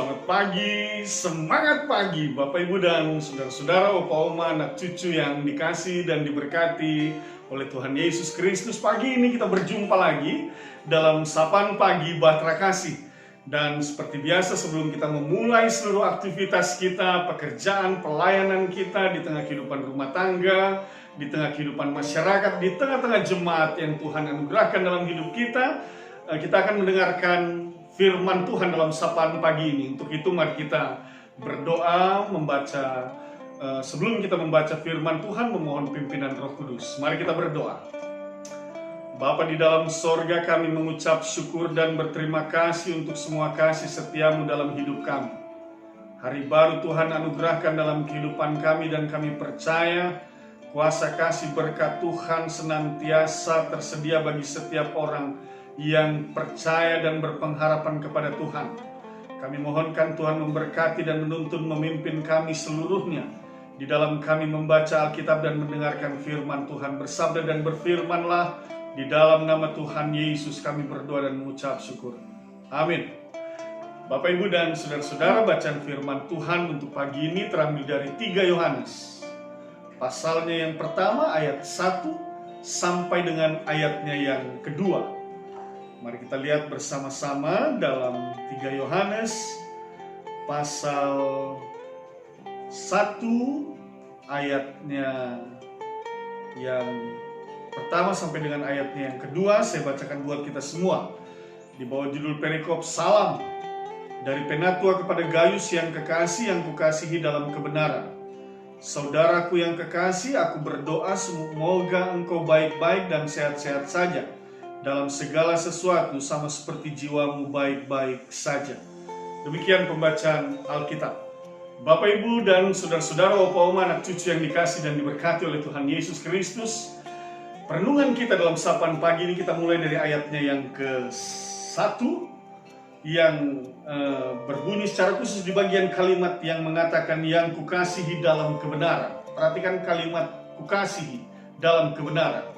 Selamat pagi, semangat pagi Bapak Ibu dan saudara-saudara, opa oma, anak cucu yang dikasih dan diberkati oleh Tuhan Yesus Kristus. Pagi ini kita berjumpa lagi dalam Sapaan Pagi Bahtera Kasih. Dan seperti biasa sebelum kita memulai seluruh aktivitas kita, pekerjaan, pelayanan kita di tengah kehidupan rumah tangga, di tengah kehidupan masyarakat, di tengah-tengah jemaat yang Tuhan anugerahkan dalam hidup kita, kita akan mendengarkan firman Tuhan dalam sapaan pagi ini. Untuk itu mari kita berdoa, membaca. Sebelum kita membaca firman Tuhan, memohon pimpinan Roh Kudus. Mari kita berdoa. Bapa di dalam sorga, kami mengucap syukur dan berterima kasih untuk semua kasih setiamu dalam hidup kami. Hari baru Tuhan anugerahkan dalam kehidupan kami, dan kami percaya kuasa kasih berkat Tuhan senantiasa tersedia bagi setiap orang yang percaya dan berpengharapan kepada Tuhan. Kami mohonkan Tuhan memberkati dan menuntun memimpin kami seluruhnya di dalam kami membaca Alkitab dan mendengarkan firman Tuhan. Bersabda dan berfirmanlah, di dalam nama Tuhan Yesus kami berdoa dan mengucap syukur. Amin. Bapak Ibu dan saudara-saudara, bacaan firman Tuhan untuk pagi ini terambil dari 3 Yohanes. Pasalnya yang pertama ayat 1 sampai dengan ayatnya yang kedua. Mari kita lihat bersama-sama dalam 3 Yohanes pasal 1 ayatnya yang pertama sampai dengan ayatnya yang kedua. Saya bacakan buat kita semua di bawah judul perikop Salam dari Penatua kepada Gayus yang kekasih, yang kukasihi dalam kebenaran. Saudaraku yang kekasih, aku berdoa semoga engkau baik-baik dan sehat-sehat saja dalam segala sesuatu, sama seperti jiwamu baik-baik saja. Demikian pembacaan Alkitab. Bapak Ibu dan saudara-saudara, opa oma, anak cucu yang dikasih dan diberkati oleh Tuhan Yesus Kristus, perenungan kita dalam sapaan pagi ini kita mulai dari ayatnya yang ke-1 yang berbunyi secara khusus di bagian kalimat yang mengatakan yang kukasihi dalam kebenaran. Perhatikan kalimat kukasihi dalam kebenaran.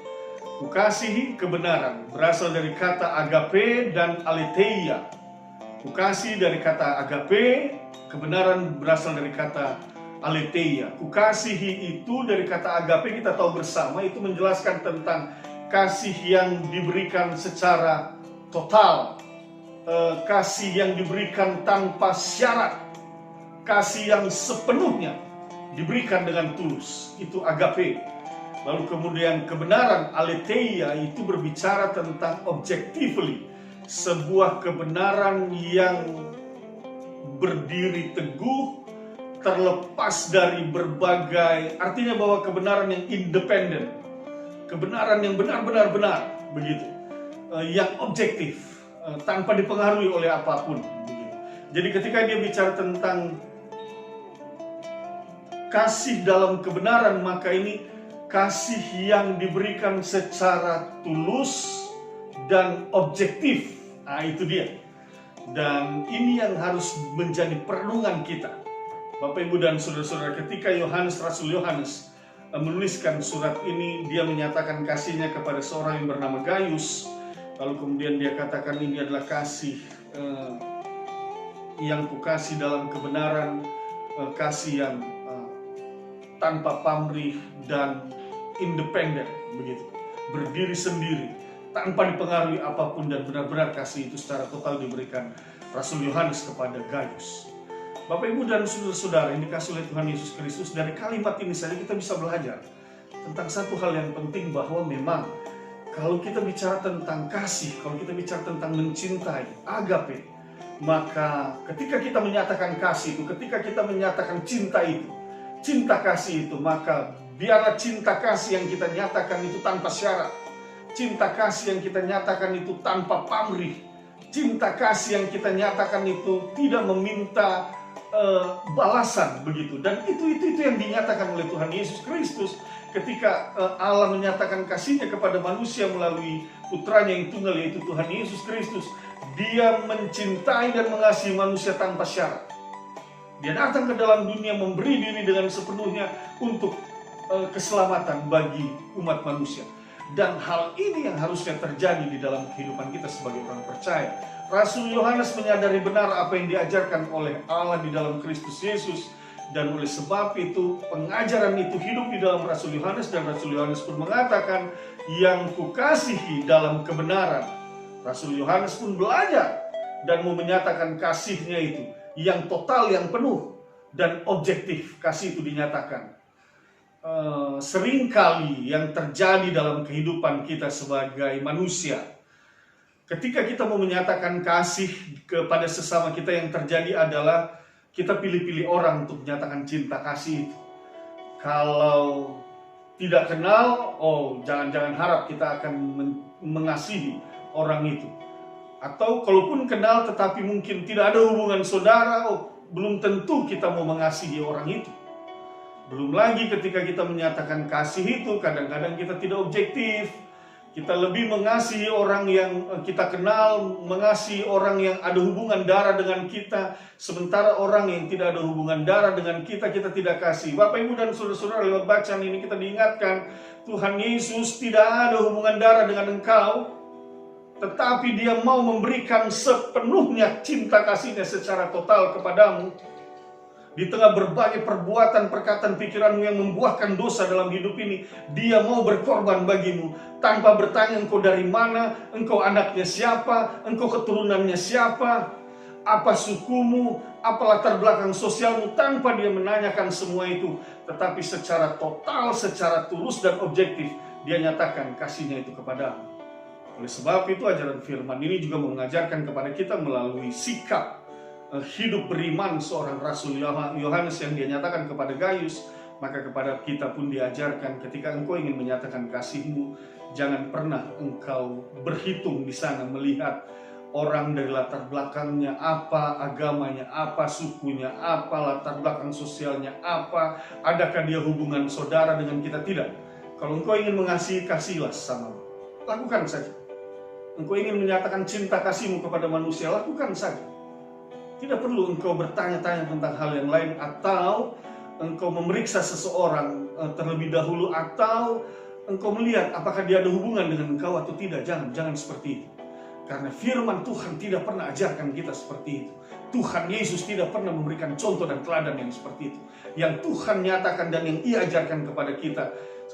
Kukasihi kebenaran berasal dari kata agape dan aletheia. Kukasihi dari kata agape, kebenaran berasal dari kata aletheia. Kukasihi itu dari kata agape, kita tahu bersama, itu menjelaskan tentang kasih yang diberikan secara total, kasih yang diberikan tanpa syarat, kasih yang sepenuhnya diberikan dengan tulus. Itu agape. Lalu kemudian kebenaran aletheia itu berbicara tentang objectively, sebuah kebenaran yang berdiri teguh, terlepas dari berbagai, artinya bahwa kebenaran yang independen, kebenaran yang benar-benar benar, begitu, yang objektif, tanpa dipengaruhi oleh apapun, begitu. Jadi ketika dia bicara tentang kasih dalam kebenaran, maka ini kasih yang diberikan secara tulus dan objektif. Nah, itu dia. Dan ini yang harus menjadi perenungan kita. Bapak Ibu dan saudara-saudara, ketika Rasul Yohanes menuliskan surat ini, dia menyatakan kasihnya kepada seorang yang bernama Gayus. Lalu kemudian dia katakan ini adalah kasih yang kukasih dalam kebenaran, kasih yang tanpa pamrih dan independen, begitu, berdiri sendiri, tanpa dipengaruhi apapun, dan benar-benar kasih itu secara total diberikan Rasul Yohanes kepada Gayus. Bapak Ibu dan saudara-saudara yang dikasih oleh Tuhan Yesus Kristus, dari kalimat ini saja kita bisa belajar tentang satu hal yang penting, bahwa memang kalau kita bicara tentang kasih, kalau kita bicara tentang mencintai, agape, maka ketika kita menyatakan kasih itu, ketika kita menyatakan cinta itu, cinta kasih itu, maka biarlah cinta kasih yang kita nyatakan itu tanpa syarat, cinta kasih yang kita nyatakan itu tanpa pamrih, cinta kasih yang kita nyatakan itu tidak meminta balasan, begitu. Dan itu yang dinyatakan oleh Tuhan Yesus Kristus ketika Allah menyatakan kasihnya kepada manusia melalui putranya yang tunggal, yaitu Tuhan Yesus Kristus. Dia mencintai dan mengasihi manusia tanpa syarat. Dia datang ke dalam dunia, memberi diri dengan sepenuhnya untuk keselamatan bagi umat manusia. Dan hal ini yang harusnya terjadi di dalam kehidupan kita sebagai orang percaya. Rasul Yohanes menyadari benar apa yang diajarkan oleh Allah di dalam Kristus Yesus. Dan oleh sebab itu pengajaran itu hidup di dalam Rasul Yohanes. Dan Rasul Yohanes pun mengatakan, yang kukasihi dalam kebenaran. Rasul Yohanes pun belajar dan mau menyatakan kasihnya itu yang total, yang penuh dan objektif. Kasih itu dinyatakan. Seringkali yang terjadi dalam kehidupan kita sebagai manusia, ketika kita mau menyatakan kasih kepada sesama kita, yang terjadi adalah kita pilih-pilih orang untuk menyatakan cinta kasih itu. Kalau tidak kenal, jangan-jangan harap kita akan mengasihi orang itu. Atau kalaupun kenal tetapi mungkin tidak ada hubungan saudara, belum tentu kita mau mengasihi orang itu. Belum lagi ketika kita menyatakan kasih itu, kadang-kadang kita tidak objektif. Kita lebih mengasihi orang yang kita kenal, mengasihi orang yang ada hubungan darah dengan kita. Sementara orang yang tidak ada hubungan darah dengan kita, kita tidak kasih. Bapak, Ibu, dan saudara-saudara, lewat bacaan ini kita diingatkan, Tuhan Yesus tidak ada hubungan darah dengan engkau, tetapi Dia mau memberikan sepenuhnya cinta kasih-Nya secara total kepadamu. Di tengah berbagai perbuatan, perkataan, pikiranmu yang membuahkan dosa dalam hidup ini, Dia mau berkorban bagimu. Tanpa bertanya engkau dari mana, engkau anaknya siapa, engkau keturunannya siapa, apa sukumu, apa latar belakang sosialmu, tanpa Dia menanyakan semua itu. Tetapi secara total, secara tulus dan objektif, Dia nyatakan kasih-Nya itu kepadamu. Oleh sebab itu ajaran firman ini juga mengajarkan kepada kita melalui sikap hidup beriman seorang Rasul Yohanes yang dia nyatakan kepada Gaius. Maka kepada kita pun diajarkan, ketika engkau ingin menyatakan kasihmu, jangan pernah engkau berhitung di sana melihat orang dari latar belakangnya apa, agamanya apa, sukunya apa, latar belakang sosialnya apa, adakah dia hubungan saudara dengan kita. Tidak. Kalau engkau ingin mengasihi, kasihlah sesamamu. Lakukan saja. Engkau ingin menyatakan cinta kasihmu kepada manusia, lakukan saja. Tidak perlu engkau bertanya-tanya tentang hal yang lain, atau engkau memeriksa seseorang terlebih dahulu, atau engkau melihat apakah dia ada hubungan dengan engkau atau tidak. Jangan seperti itu. Karena firman Tuhan tidak pernah ajarkan kita seperti itu. Tuhan Yesus tidak pernah memberikan contoh dan teladan yang seperti itu. Yang Tuhan nyatakan dan yang Ia ajarkan kepada kita,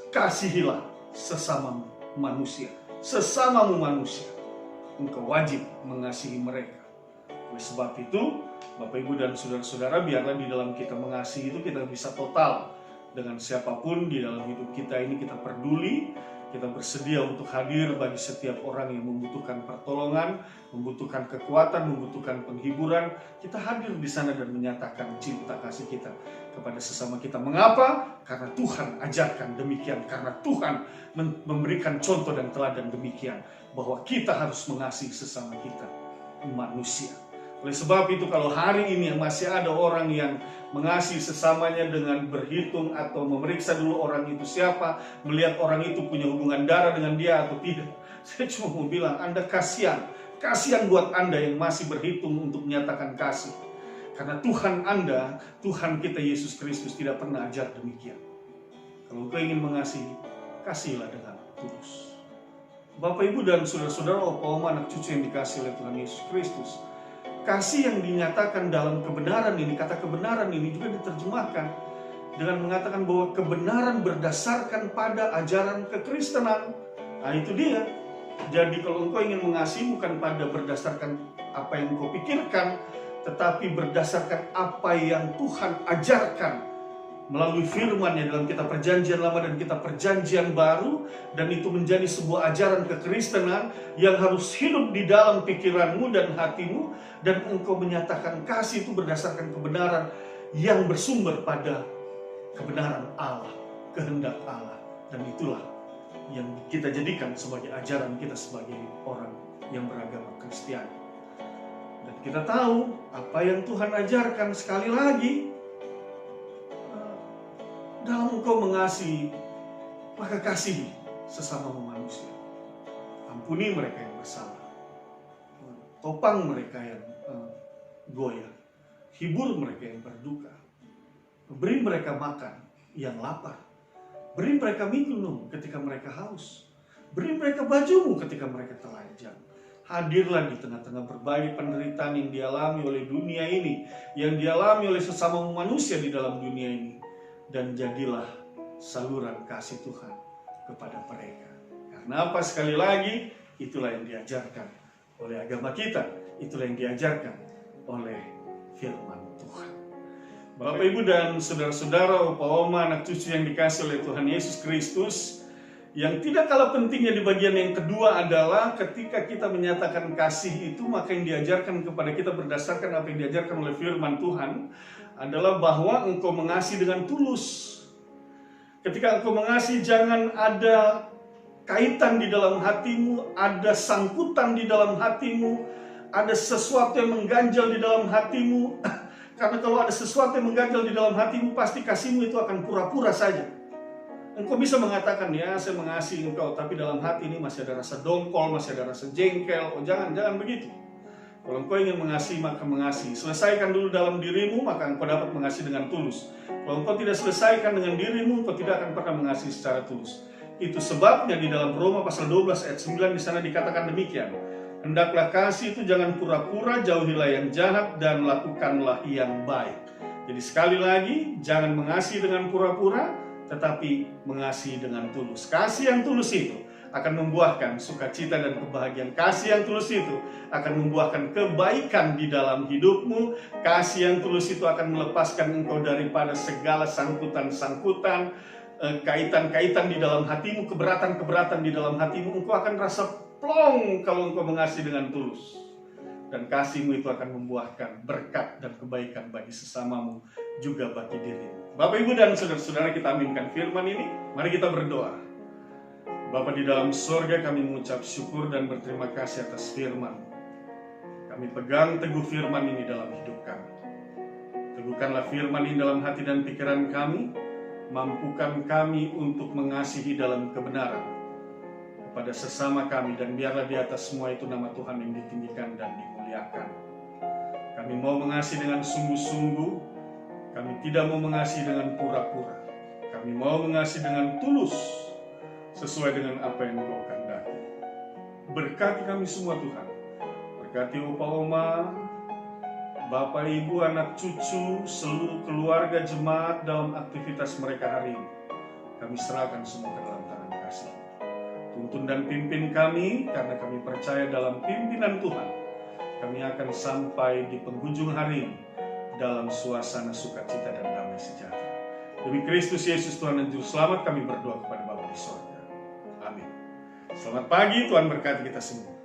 kasihilah sesamamu manusia. Sesamamu manusia, engkau wajib mengasihi mereka. Oleh sebab itu, Bapak, Ibu, dan saudara-saudara, biarlah di dalam kita mengasihi itu kita bisa total dengan siapapun di dalam hidup kita ini. Kita peduli, kita bersedia untuk hadir bagi setiap orang yang membutuhkan pertolongan, membutuhkan kekuatan, membutuhkan penghiburan. Kita hadir di sana dan menyatakan cinta kasih kita kepada sesama kita. Mengapa? Karena Tuhan ajarkan demikian. Karena Tuhan memberikan contoh dan teladan demikian, bahwa kita harus mengasihi sesama kita, manusia. Oleh sebab itu, kalau hari ini masih ada orang yang mengasihi sesamanya dengan berhitung atau memeriksa dulu orang itu siapa, melihat orang itu punya hubungan darah dengan dia atau tidak, saya cuma mau bilang, Anda kasihan. Kasihan buat Anda yang masih berhitung untuk menyatakan kasih. Karena Tuhan Anda, Tuhan kita Yesus Kristus tidak pernah ajar demikian. Kalau kau ingin mengasihi, kasihlah dengan tulus. Bapak, Ibu, dan saudara-saudara, opa, oma, anak cucu yang dikasihi oleh Tuhan Yesus Kristus, kasih yang dinyatakan dalam kebenaran ini, kata kebenaran ini juga diterjemahkan dengan mengatakan bahwa kebenaran berdasarkan pada ajaran kekristenan. Nah, itu dia. Jadi kalau engkau ingin mengasihi, bukan pada berdasarkan apa yang engkau pikirkan, tetapi berdasarkan apa yang Tuhan ajarkan melalui firman-Nya dalam kitab Perjanjian Lama dan kitab Perjanjian Baru. Dan itu menjadi sebuah ajaran kekristenan yang harus hidup di dalam pikiranmu dan hatimu. Dan engkau menyatakan kasih itu berdasarkan kebenaran yang bersumber pada kebenaran Allah, kehendak Allah. Dan itulah yang kita jadikan sebagai ajaran kita sebagai orang yang beragama Kristiani. Dan kita tahu apa yang Tuhan ajarkan. Sekali lagi, dalam engkau mengasihi, maka kasihi sesama manusia. Ampuni mereka yang bersalah. Topang mereka yang goyah. Hibur mereka yang berduka. Beri mereka makan yang lapar. Beri mereka minum ketika mereka haus. Beri mereka bajumu ketika mereka telanjang. Hadirlah di tengah-tengah berbagai penderitaan yang dialami oleh dunia ini, yang dialami oleh sesama manusia di dalam dunia ini. Dan jadilah saluran kasih Tuhan kepada mereka. Karena apa? Sekali lagi, itulah yang diajarkan oleh agama kita. Itulah yang diajarkan oleh firman Tuhan. Bapak, Ibu, dan saudara-saudara, opa, oma, anak cucu yang dikasih oleh Tuhan Yesus Kristus, yang tidak kalah pentingnya di bagian yang kedua adalah ketika kita menyatakan kasih itu, maka yang diajarkan kepada kita berdasarkan apa yang diajarkan oleh firman Tuhan adalah bahwa engkau mengasihi dengan tulus. Ketika engkau mengasihi, jangan ada kaitan di dalam hatimu, ada sangkutan di dalam hatimu, ada sesuatu yang mengganjal di dalam hatimu. Karena kalau ada sesuatu yang mengganjal di dalam hatimu, pasti kasihmu itu akan pura-pura saja. Engkau bisa mengatakan, ya saya mengasihi engkau, tapi dalam hati ini masih ada rasa dongkol, masih ada rasa jengkel. Oh, jangan begitu. Kalau engkau ingin mengasihi, maka mengasihi. Selesaikan dulu dalam dirimu, maka engkau dapat mengasihi dengan tulus. Kalau engkau tidak selesaikan dengan dirimu, engkau tidak akan pernah mengasihi secara tulus. Itu sebabnya di dalam Roma pasal 12 ayat 9 di sana dikatakan demikian. Hendaklah kasih itu jangan pura-pura, jauhilah yang jahat dan lakukanlah yang baik. Jadi sekali lagi, jangan mengasihi dengan pura-pura, tetapi mengasihi dengan tulus. Kasih yang tulus itu akan membuahkan sukacita dan kebahagiaan. Kasih yang tulus itu akan membuahkan kebaikan di dalam hidupmu. Kasih yang tulus itu akan melepaskan engkau daripada segala sangkutan-sangkutan, kaitan-kaitan di dalam hatimu, keberatan-keberatan di dalam hatimu. Engkau akan rasa plong kalau engkau mengasihi dengan tulus. Dan kasihmu itu akan membuahkan berkat dan kebaikan bagi sesamamu, juga bagi dirimu. Bapak, Ibu, dan saudara-saudara, kita aminkan firman ini. Mari kita berdoa. Bapa di dalam surga, kami mengucap syukur dan berterima kasih atas firman. Kami pegang teguh firman ini dalam hidup kami. Teguhkanlah firman ini dalam hati dan pikiran kami. Mampukan kami untuk mengasihi dalam kebenaran pada sesama kami, dan biarlah di atas semua itu nama Tuhan yang ditinggikan dan dimuliakan. Kami mau mengasihi dengan sungguh-sungguh. Kami tidak mau mengasihi dengan pura-pura. Kami mau mengasihi dengan tulus, sesuai dengan apa yang Engkau kehendaki. Berkati kami semua Tuhan. Berkati opa oma, bapak ibu, anak cucu, seluruh keluarga jemaat dalam aktivitas mereka hari ini. Kami serahkan semua ke dalam tangan kasih. Tuntun dan pimpin kami, karena kami percaya dalam pimpinan Tuhan. Kami akan sampai di penghujung hari ini dalam suasana sukacita dan damai sejahtera. Demi Kristus Yesus Tuhan dan Juru Selamat, kami berdoa kepada Bapa di sorga. Amin. Selamat pagi, Tuhan berkati kita semua.